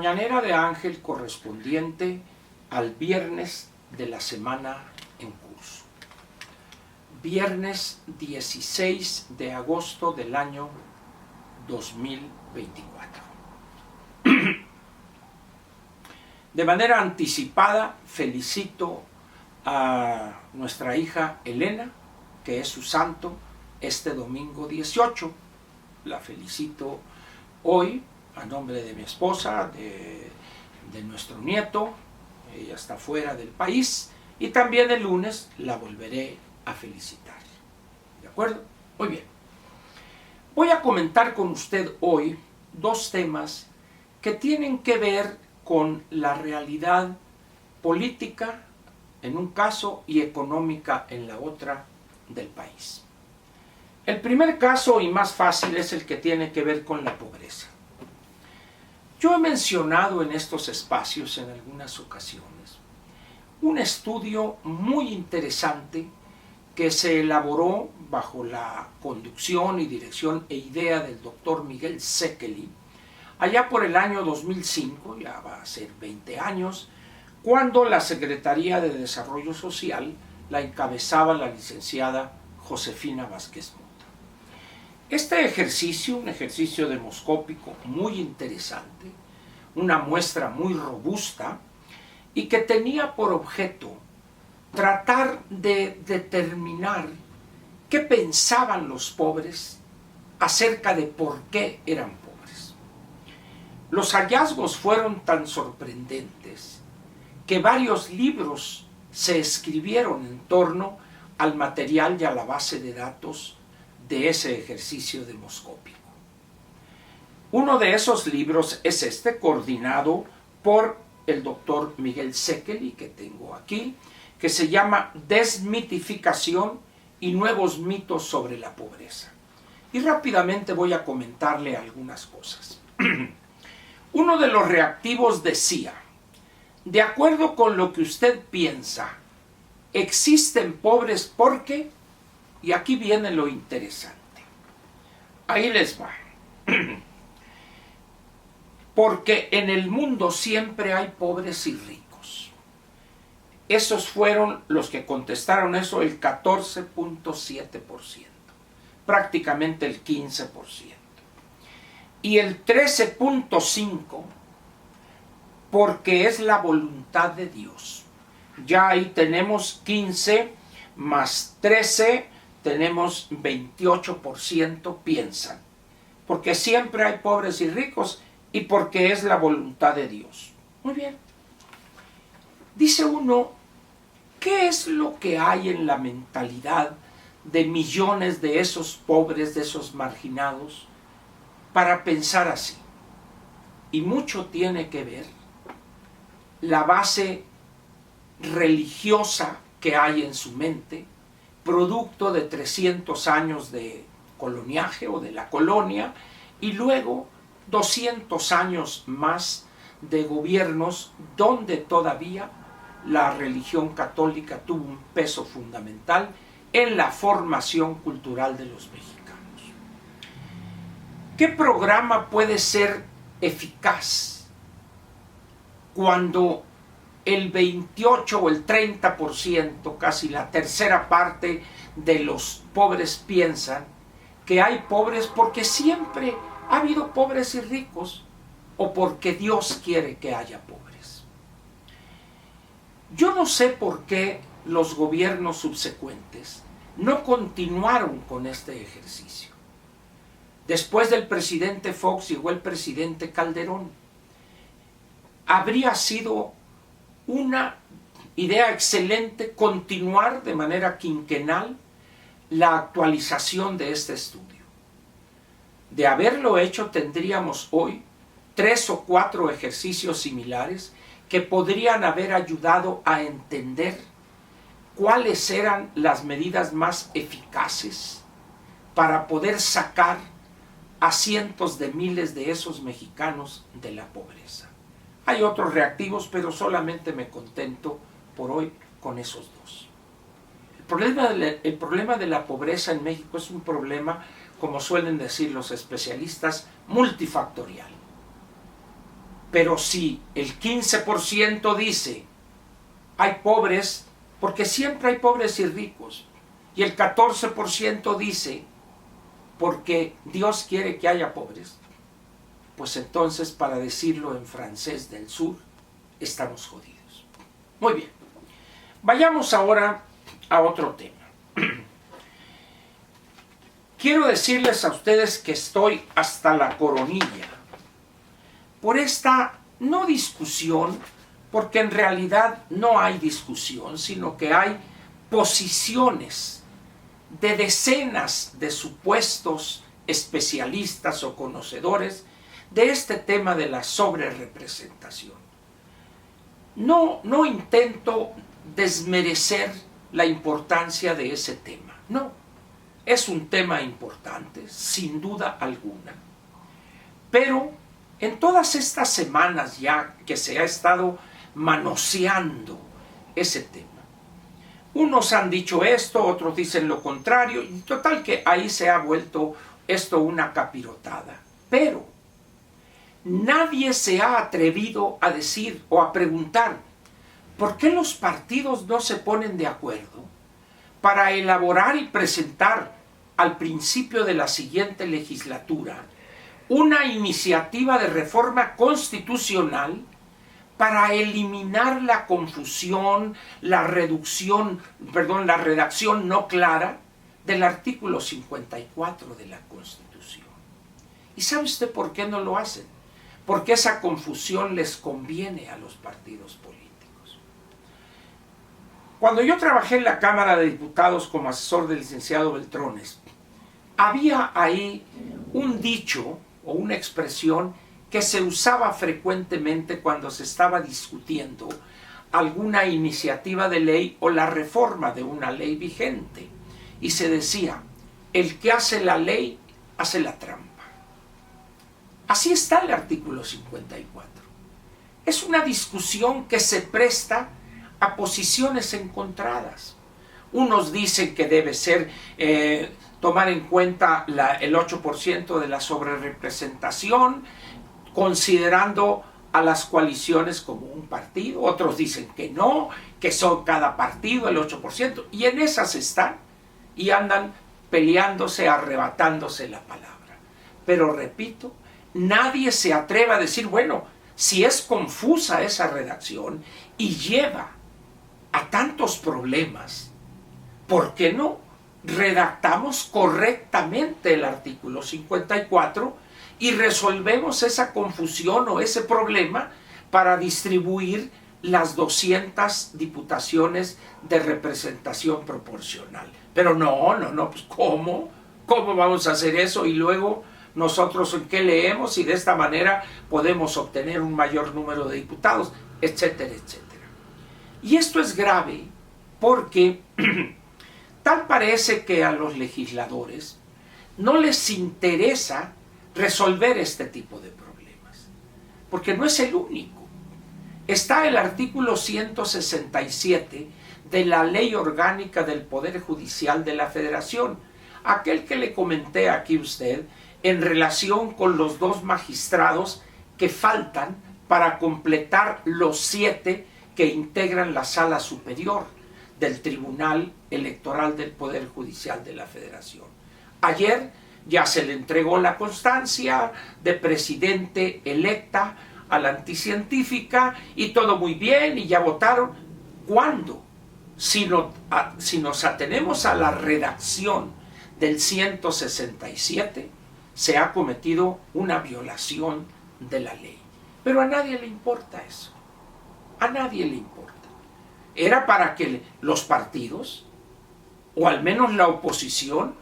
mañanera de Ángel correspondiente al viernes de la semana en curso. Viernes 16 de agosto del año 2024. De manera anticipada felicito a nuestra hija Elena, que es su santo, este domingo 18. La felicito hoy a nombre de mi esposa, de nuestro nieto. Ella está fuera del país, y también el lunes la volveré a felicitar. ¿De acuerdo? Muy bien. Voy a comentar con usted hoy dos temas que tienen que ver con la realidad política en un caso y económica en la otra del país. El primer caso, y más fácil, es el que tiene que ver con la pobreza. Yo he mencionado en estos espacios en algunas ocasiones un estudio muy interesante que se elaboró bajo la conducción y dirección e idea del doctor Miguel Sekeli, allá por el año 2005, ya va a ser 20 años, cuando la Secretaría de Desarrollo Social la encabezaba la licenciada Josefina Vázquez Mota. Este ejercicio, un ejercicio demoscópico muy interesante, una muestra muy robusta, y que tenía por objeto tratar de determinar qué pensaban los pobres acerca de por qué eran pobres. Los hallazgos fueron tan sorprendentes que varios libros se escribieron en torno al material y a la base de datos de ese ejercicio demoscópico. Uno de esos libros es este, coordinado por el doctor Miguel Sekeli, que tengo aquí, que se llama Desmitificación y nuevos mitos sobre la pobreza. Y rápidamente voy a comentarle algunas cosas. Uno de los reactivos decía: de acuerdo con lo que usted piensa, existen pobres porque... Y aquí viene lo interesante. Ahí les va. Porque en el mundo siempre hay pobres y ricos. Esos fueron los que contestaron eso, el 14.7%, prácticamente el 15%. Y el 13.5% porque es la voluntad de Dios. Ya ahí tenemos 15 más 13, tenemos 28% piensan. Porque siempre hay pobres y ricos y porque es la voluntad de Dios. Muy bien. Dice uno, ¿qué es lo que hay en la mentalidad de millones de esos pobres, de esos marginados, para pensar así? Y mucho tiene que ver la base religiosa que hay en su mente, producto de 300 años de coloniaje o de la colonia, y luego 200 años más de gobiernos donde todavía la religión católica tuvo un peso fundamental en la formación cultural de los mexicanos. ¿Qué programa puede ser eficaz cuando el 28 o el 30%, casi la tercera parte de los pobres piensan que hay pobres porque siempre ha habido pobres y ricos, o porque Dios quiere que haya pobres? Yo no sé por qué los gobiernos subsecuentes no continuaron con este ejercicio. Después del presidente Fox llegó el presidente Calderón. Habría sido una idea excelente continuar de manera quinquenal la actualización de este estudio. De haberlo hecho, tendríamos hoy 3 o 4 ejercicios similares que podrían haber ayudado a entender cuáles eran las medidas más eficaces para poder sacar a cientos de miles de esos mexicanos de la pobreza. Hay otros reactivos, pero solamente me contento por hoy con esos dos. El problema de la pobreza en México es un problema, como suelen decir los especialistas, multifactorial. Pero si el 15% dice hay pobres, porque siempre hay pobres y ricos, y el 14% dice porque Dios quiere que haya pobres, pues entonces, para decirlo en francés del sur, estamos jodidos. Muy bien, vayamos ahora a otro tema. Quiero decirles a ustedes que estoy hasta la coronilla por esta no discusión, porque en realidad no hay discusión, sino que hay posiciones de decenas de supuestos especialistas o conocedores de este tema de la sobrerepresentación. No intento desmerecer la importancia de ese tema, no. Es un tema importante, sin duda alguna. Pero en todas estas semanas ya que se ha estado manoseando ese tema, unos han dicho esto, otros dicen lo contrario, y total que ahí se ha vuelto esto una capirotada. Pero nadie se ha atrevido a decir o a preguntar ¿por qué los partidos no se ponen de acuerdo para elaborar y presentar al principio de la siguiente legislatura una iniciativa de reforma constitucional para eliminar la confusión, la redacción no clara del artículo 54 de la Constitución? ¿Y sabe usted por qué no lo hacen? Porque esa confusión les conviene a los partidos políticos. Cuando yo trabajé en la Cámara de Diputados como asesor del licenciado Beltrones, había ahí un dicho o una expresión que se usaba frecuentemente cuando se estaba discutiendo alguna iniciativa de ley o la reforma de una ley vigente. Y se decía, el que hace la ley hace la trampa. Así está el artículo 54. Es una discusión que se presta a posiciones encontradas. Unos dicen que debe ser tomar en cuenta el 8% de la sobrerepresentación, considerando a las coaliciones como un partido. Otros dicen que no, que son cada partido el 8%, y en esas están y andan peleándose, arrebatándose la palabra. Pero repito, nadie se atreve a decir, bueno, si es confusa esa redacción y lleva a tantos problemas, ¿por qué no redactamos correctamente el artículo 54 y resolvemos esa confusión o ese problema para distribuir las 200 diputaciones de representación proporcional? Pero no, pues ¿cómo vamos a hacer eso? Y luego nosotros en qué leemos y de esta manera podemos obtener un mayor número de diputados, etcétera, etcétera. Y esto es grave porque tal parece que a los legisladores no les interesa resolver este tipo de problemas, porque no es el único. Está el artículo 167 de la Ley Orgánica del Poder Judicial de la Federación, aquel que le comenté aquí a usted en relación con los 2 magistrados que faltan para completar los 7 que integran la Sala Superior del Tribunal Electoral del Poder Judicial de la Federación. Ayer ya se le entregó la constancia de presidente electa a la anticientífica y todo muy bien y ya votaron. ¿Cuándo? Si nos atenemos a la redacción del 167, se ha cometido una violación de la ley. Pero a nadie le importa eso. A nadie le importa. Era para que los partidos, o al menos la oposición,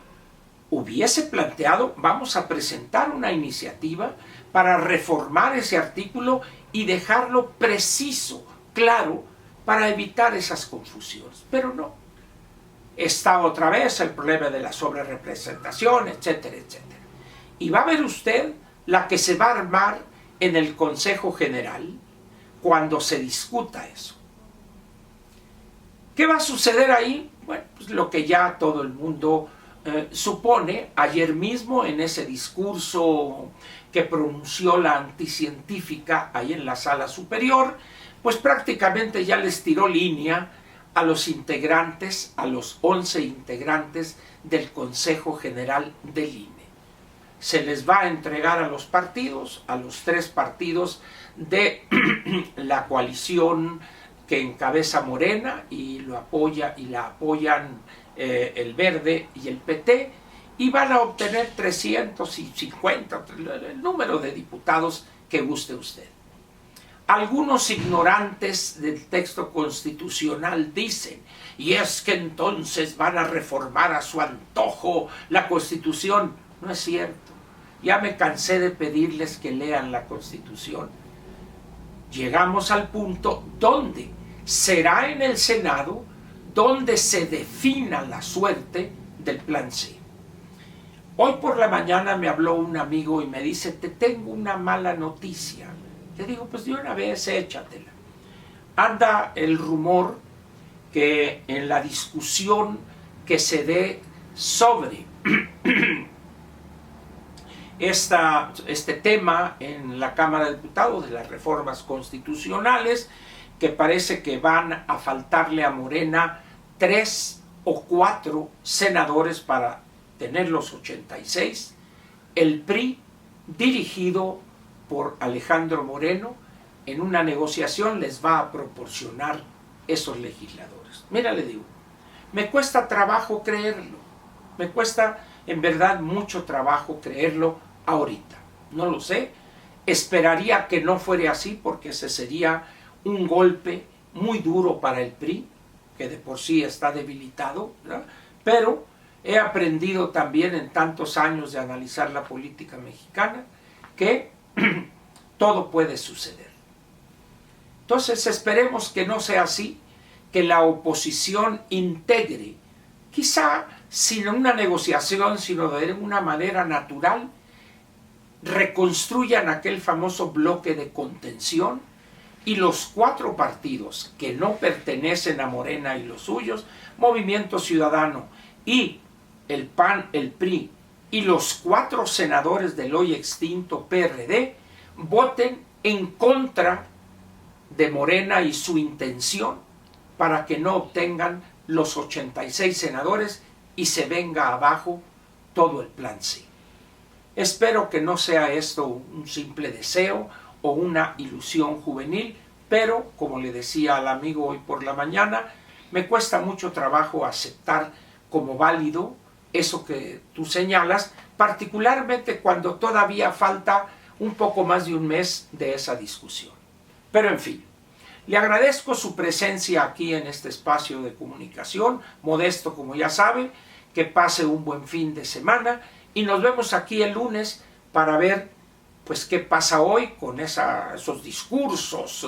hubiese planteado, vamos a presentar una iniciativa para reformar ese artículo y dejarlo preciso, claro, para evitar esas confusiones. Pero no. Está otra vez el problema de la sobrerepresentación, etcétera, etcétera. Y va a ver usted la que se va a armar en el Consejo General cuando se discuta eso. ¿Qué va a suceder ahí? Bueno, pues lo que ya todo el mundo supone, ayer mismo en ese discurso que pronunció la anticientífica ahí en la sala superior, pues prácticamente ya les tiró línea a los integrantes, a los 11 integrantes del Consejo General del INE. Se les va a entregar a los partidos, a los 3 partidos de la coalición que encabeza Morena y lo apoya y la apoyan el Verde y el PT, y van a obtener 350, el número de diputados que guste usted. Algunos ignorantes del texto constitucional dicen, y es que entonces van a reformar a su antojo la Constitución. No es cierto. Ya me cansé de pedirles que lean la Constitución. Llegamos al punto donde será en el Senado donde se defina la suerte del Plan C. Hoy por la mañana me habló un amigo y me dice, te tengo una mala noticia. Le digo, pues de una vez échatela. Anda el rumor que en la discusión que se dé sobre este tema en la Cámara de Diputados de las reformas constitucionales, que parece que van a faltarle a Morena 3 o 4 senadores para tener los 86, el PRI, dirigido por Alejandro Moreno, en una negociación les va a proporcionar esos legisladores. Mira, le digo, me cuesta trabajo creerlo, me cuesta en verdad mucho trabajo creerlo ahorita. No lo sé, esperaría que no fuera así porque ese sería un golpe muy duro para el PRI, que de por sí está debilitado, ¿verdad? Pero he aprendido también en tantos años de analizar la política mexicana que todo puede suceder. Entonces esperemos que no sea así, que la oposición integre, quizá sin una negociación, sino de una manera natural, reconstruyan aquel famoso bloque de contención y los 4 partidos que no pertenecen a Morena y los suyos, Movimiento Ciudadano y el PAN, el PRI y los 4 senadores del hoy extinto PRD, voten en contra de Morena y su intención para que no obtengan los 86 senadores y se venga abajo todo el Plan C. Espero que no sea esto un simple deseo o una ilusión juvenil, pero como le decía al amigo hoy por la mañana, me cuesta mucho trabajo aceptar como válido eso que tú señalas, particularmente cuando todavía falta un poco más de un mes de esa discusión. Pero en fin, le agradezco su presencia aquí en este espacio de comunicación, modesto como ya sabe, que pase un buen fin de semana y nos vemos aquí el lunes para ver pues qué pasa hoy con esos discursos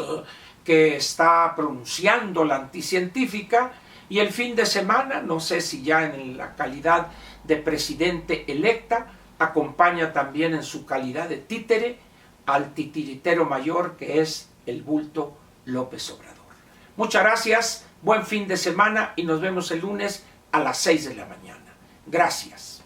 que está pronunciando la anticientífica, y el fin de semana, no sé si ya en la calidad de presidente electa, acompaña también en su calidad de títere al titiritero mayor que es el bulto López Obrador. Muchas gracias, buen fin de semana y nos vemos el lunes a las 6 de la mañana. Gracias.